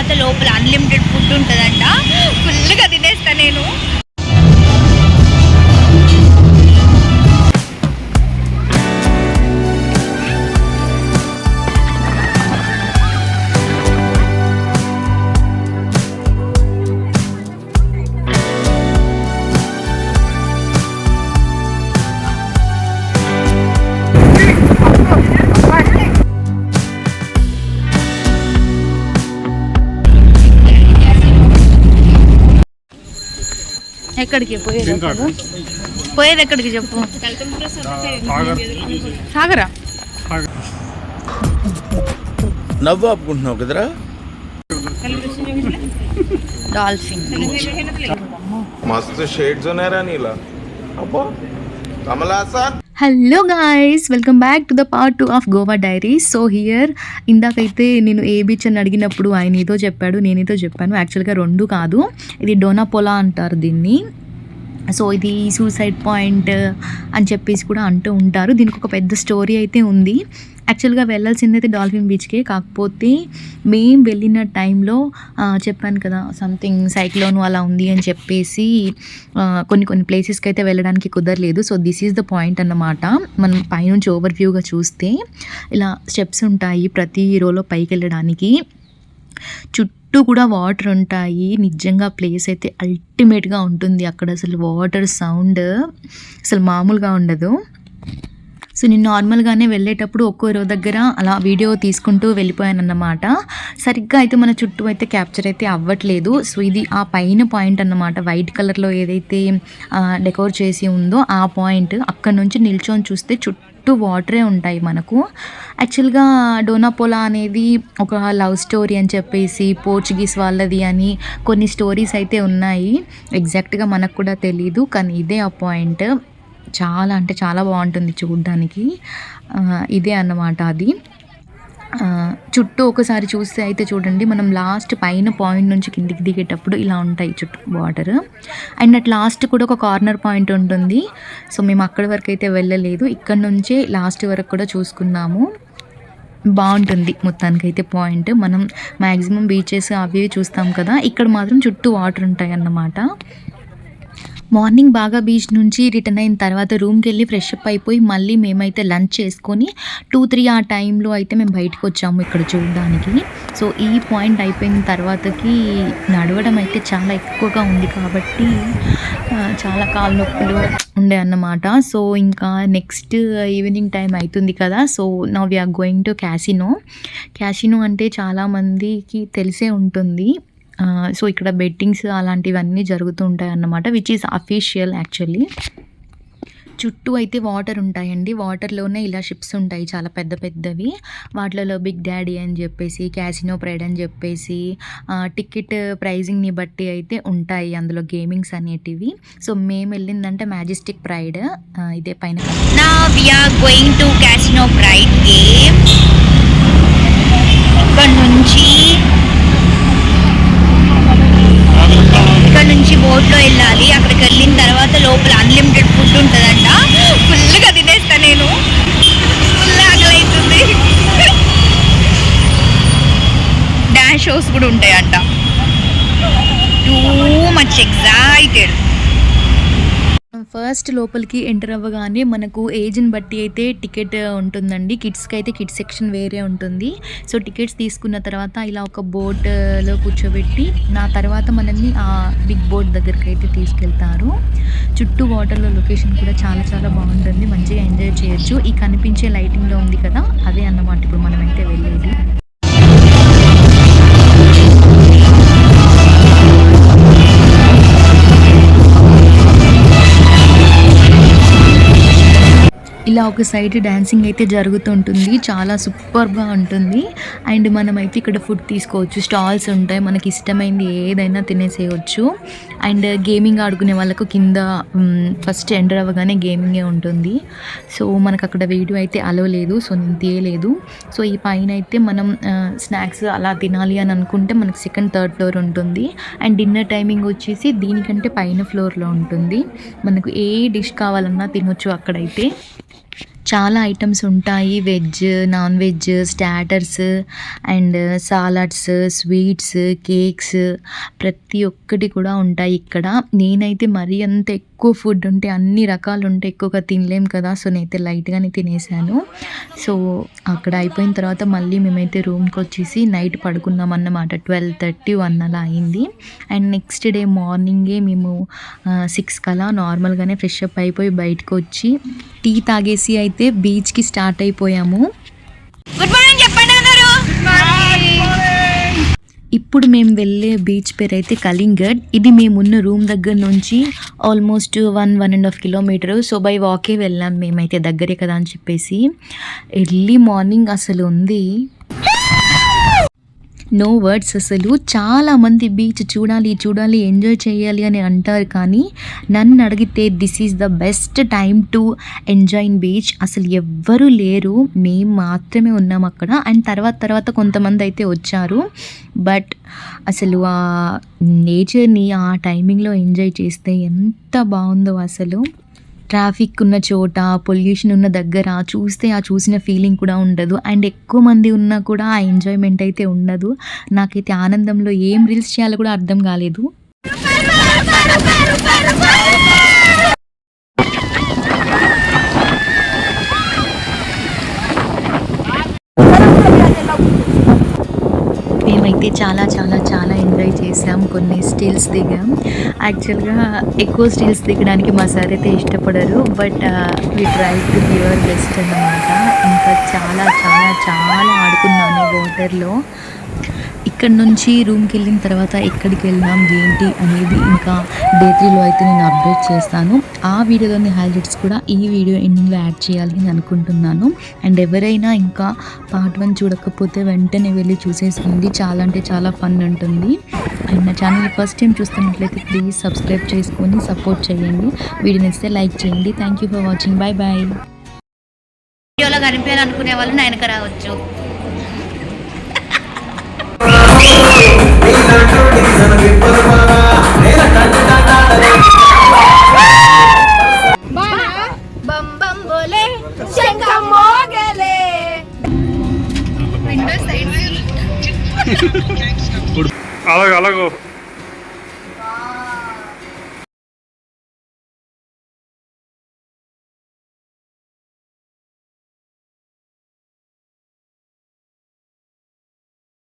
తర్వాత లోపల unlimited food ఉంటుందంట. ఫుల్గా తినేస్తా నేను. ఎక్కడికి పోయేది ఎక్కడికి చెప్పు. సాగరా నవ్వు ఆపుకుంటున్నావు కదరా. డాల్ఫిన్ మస్తు షేడ్స్ ఉన్నారా నీలా. అబ్బో Kamal Haasan. Hello guys, welcome back to the part 2 of Goa diaries. So here ఇందాకైతే నేను ఏ బీచ్ అని అడిగినప్పుడు ఆయన ఏదో చెప్పాడు, నేనేదో చెప్పాను. యాక్చువల్గా రెండు కాదు, ఇది డోనాపోలా అంటారు దీన్ని. సో ఇది సూసైడ్ పాయింట్ అని చెప్పేసి కూడా అంటూ ఉంటారు. దీనికి ఒక పెద్ద స్టోరీ అయితే ఉంది. యాక్చువల్గా వెళ్ళాల్సింది అయితే డాల్ఫిన్ బీచ్కే, కాకపోతే మేము వెళ్ళిన టైంలో చెప్పాను కదా సంథింగ్ సైక్లోన్ అలా ఉంది అని చెప్పేసి కొన్ని ప్లేసెస్కి అయితే వెళ్ళడానికి కుదరలేదు. So this is the point అన్నమాట. మనం పైనుంచి ఓవర్ వ్యూగా చూస్తే ఇలా స్టెప్స్ ఉంటాయి ప్రతి రోలో పైకి వెళ్ళడానికి. చుట్టూ కూడా వాటర్ ఉంటాయి. నిజంగా ప్లేస్ అయితే అల్టిమేట్గా ఉంటుంది. అక్కడ అసలు వాటర్ సౌండ్ అసలు మామూలుగా ఉండదు. సో నేను నార్మల్గానే వెళ్ళేటప్పుడు ఒక్కో రో దగ్గర అలా వీడియో తీసుకుంటూ వెళ్ళిపోయాను అన్నమాట. సరిగ్గా అయితే మన చుట్టూ అయితే క్యాప్చర్ అయితే అవ్వట్లేదు. సో ఇది ఆ పైన పాయింట్ అన్నమాట, వైట్ కలర్లో ఏదైతే డెకోర్ చేసి ఉందో ఆ పాయింట్. అక్కడ నుంచి నిల్చొని చూస్తే చుట్టూ వాటరే ఉంటాయి మనకు. యాక్చువల్గా డోనాపోలా అనేది ఒక లవ్ స్టోరీ అని చెప్పేసి పోర్చుగీస్ వాళ్ళది అని కొన్ని స్టోరీస్ అయితే ఉన్నాయి. ఎగ్జాక్ట్గా మనకు కూడా తెలీదు, కానీ ఇదే ఆ పాయింట్. చాలా అంటే చాలా బాగుంటుంది చూడ్డానికి. ఇదే అన్నమాట అది. చుట్టూ ఒకసారి చూస్తే అయితే చూడండి, మనం లాస్ట్ పైన పాయింట్ నుంచి కిందికి దిగేటప్పుడు ఇలా ఉంటాయి చుట్టూ వాటర్. అండ్ అట్ లాస్ట్ కూడా ఒక కార్నర్ పాయింట్ ఉంటుంది. సో మేము అక్కడి వరకు అయితే వెళ్ళలేదు, ఇక్కడ నుంచే లాస్ట్ వరకు కూడా చూసుకున్నాము. బాగుంటుంది మొత్తానికైతే పాయింట్. మనం మ్యాక్సిమం బీచెస్ అవి చూస్తాం కదా, ఇక్కడ మాత్రం చుట్టూ వాటర్ ఉంటాయి అన్నమాట. మార్నింగ్ బాగా బీచ్ నుంచి రిటర్న్ అయిన తర్వాత రూమ్కి వెళ్ళి ఫ్రెష్ అప్ అయిపోయి మళ్ళీ మేమైతే లంచ్ చేసుకొని 2-3 ఆ టైంలో అయితే మేము బయటకు వచ్చాము ఇక్కడ చూడడానికి. సో ఈ పాయింట్ అయిపోయిన తర్వాతకి నడవడం అయితే చాలా ఎక్కువగా ఉంది కాబట్టి చాలా కాళ్ళ నొప్పులు ఉండే అన్నమాట. సో ఇంకా నెక్స్ట్ ఈవినింగ్ టైం అవుతుంది కదా. So now we are going to casino అంటే చాలామందికి తెలిసే ఉంటుంది. సో ఇక్కడ బెట్టింగ్స్ అలాంటివన్నీ జరుగుతూ ఉంటాయి అన్నమాట, విచ్ ఈజ్ అఫీషియల్ యాక్చువల్లీ. చుట్టూ అయితే వాటర్ ఉంటాయండి. వాటర్లోనే ఇలా షిప్స్ ఉంటాయి చాలా పెద్ద పెద్దవి. వాటిలో బిగ్ డాడీ అని చెప్పేసి, క్యాసినో ప్రైడ్ అని చెప్పేసి టికెట్ ప్రైజింగ్ని బట్టి అయితే ఉంటాయి అందులో గేమింగ్స్ అనేటివి. సో మేము వెళ్ళిందంటే మ్యాజెస్టిక్ ప్రైడ్, ఇదే పైన. Now we are going to Casino Pride game. ఇక్కడ నుంచి బోట్లో వెళ్ళాలి. అక్కడికి వెళ్ళిన తర్వాత లోపల అన్లిమిటెడ్ ఫుడ్ ఉంటుందంట. ఫుల్గా తినేస్తా నేను. ఫుల్ ఆకలి అవుతుంది. డాన్స్ షోస్ కూడా ఉంటాయంట. Too much excited. ఫస్ట్ లోపలికి ఎంటర్ అవ్వగానే మనకు ఏజ్ని బట్టి అయితే టికెట్ ఉంటుందండి. కిడ్స్కి అయితే కిడ్స్ సెక్షన్ వేరే ఉంటుంది. సో టికెట్స్ తీసుకున్న తర్వాత ఇలా ఒక బోట్లో కూర్చోబెట్టి నా తర్వాత మనల్ని ఆ బిగ్ బోట్ దగ్గరికి అయితే తీసుకెళ్తారు. చుట్టూ వాటర్లో లొకేషన్ కూడా చాలా చాలా బాగుంటుంది, మంచిగా ఎంజాయ్ చేయొచ్చు. ఈ కనిపించే లైటింగ్లో ఉంది కదా, అదే అన్నమాట ఇప్పుడు మనం అయితే వెళ్ళేది. ఇలా ఒక సైడ్ డ్యాన్సింగ్ అయితే జరుగుతుంటుంది, చాలా సూపర్గా ఉంటుంది. అండ్ మనమైతే ఇక్కడ ఫుడ్ తీసుకోవచ్చు, స్టాల్స్ ఉంటాయి, మనకి ఇష్టమైంది ఏదైనా తినేసేయచ్చు. అండ్ గేమింగ్ ఆడుకునే వాళ్ళకు కింద ఫస్ట్ ఎంటర్ అవ్వగానే గేమింగే ఉంటుంది. సో మనకు అక్కడ వీడియో అయితే అలో లేదు, సో నేను తీయలేదు. సో ఈ పైన అయితే మనం స్నాక్స్ అలా తినాలి అని అనుకుంటే మనకి సెకండ్ థర్డ్ ఫ్లోర్ ఉంటుంది. అండ్ డిన్నర్ టైమింగ్ వచ్చేసి దీనికంటే పైన ఫ్లోర్లో ఉంటుంది. మనకు ఏ డిష్ కావాలన్నా తినొచ్చు అక్కడైతే. చాలా ఐటమ్స్ ఉంటాయి, veg, non veg, starters and salads, sweets, cakes ప్రతి ఒక్కటి కూడా ఉంటాయి ఇక్కడ. నేనైతే మరీ అంత ఎక్కువ ఫుడ్ ఉంటే అన్ని రకాలు ఉంటే ఎక్కువగా తినలేం కదా, సో నేనైతే లైట్గానే తినేసాను. సో అక్కడ అయిపోయిన తర్వాత మళ్ళీ మేమైతే రూమ్కి వచ్చేసి నైట్ పడుకున్నాం అన్నమాట. 12:30, 1 అలా అయింది. అండ్ నెక్స్ట్ డే మార్నింగే మేము 6 కలా నార్మల్గానే ఫ్రెష్ అప్ అయిపోయి బయటకు వచ్చి టీ తాగేసి అయితే బీచ్కి స్టార్ట్ అయిపోయాము. గుడ్ మార్నింగ్ చెప్పండి అందరూ. ఇప్పుడు మేము వెళ్ళే బీచ్ పేరు అయితే కళింగడ్. ఇది మేమున్న రూమ్ దగ్గర నుంచి ఆల్మోస్ట్ 1.5 కిలోమీటర్. సో బై వాకే వెళ్ళాం మేమైతే, దగ్గరే కదా అని చెప్పేసి. ఎర్లీ మార్నింగ్ అసలు ఉంది, నో వర్డ్స్ అసలు. చాలామంది బీచ్ చూడాలి ఎంజాయ్ చేయాలి అని అంటారు, కానీ నన్ను అడిగితే this is the best time to enjoy in beach. అసలు ఎవ్వరూ లేరు, మేము మాత్రమే ఉన్నాం అక్కడ. అండ్ తర్వాత కొంతమంది అయితే వచ్చారు. బట్ అసలు ఆ నేచర్ని ఆ టైమింగ్లో ఎంజాయ్ చేస్తే ఎంత బాగుందో అసలు. ట్రాఫిక్ ఉన్న చోట, పొల్యూషన్ ఉన్న దగ్గర చూస్తే ఆ చూసిన ఫీలింగ్ కూడా ఉండదు. అండ్ ఎక్కువ మంది ఉన్నా కూడా ఆ ఎంజాయ్మెంట్ అయితే ఉండదు. నాకైతే ఆనందంలో ఏం రీల్స్ చేయాలో కూడా అర్థం కాలేదు. మేమైతే చాలా ఎంజాయ్ చేసాం. కొన్ని స్టిల్స్ దిగాం. యాక్చువల్గా ఎక్కువ స్టిల్స్ దిగడానికి మా సార్ అయితే ఇష్టపడరు, but we try to give our best అన్నమాట. ఇంకా చాలా ఆడుకున్నాను వాటర్లో. ఇక్కడ నుంచి రూమ్కి వెళ్ళిన తర్వాత ఎక్కడికి వెళ్ళాం ఏంటి అనేది ఇంకా డే 3లో అయితే నేను అప్డేట్ చేస్తాను. ఆ వీడియోలోని హైలైట్స్ కూడా ఈ వీడియో ఎండింగ్లో యాడ్ చేయాలి అని అనుకుంటున్నాను. అండ్ ఎవరైనా ఇంకా పార్ట్ 1 చూడకపోతే వెంటనే వెళ్ళి చూసేసుకోండి, చాలా అంటే చాలా ఫన్ ఉంటుంది. అండ్ నా ఛానల్ ఫస్ట్ టైం చూస్తున్నట్లయితే ప్లీజ్ సబ్స్క్రైబ్ చేసుకొని సపోర్ట్ చేయండి. వీడియో నచ్చితే లైక్ చేయండి. Thank you for watching. Bye bye. వీడియోలో కనిపించాలనుకునే వాళ్ళు నా వెనక రావచ్చు. నేను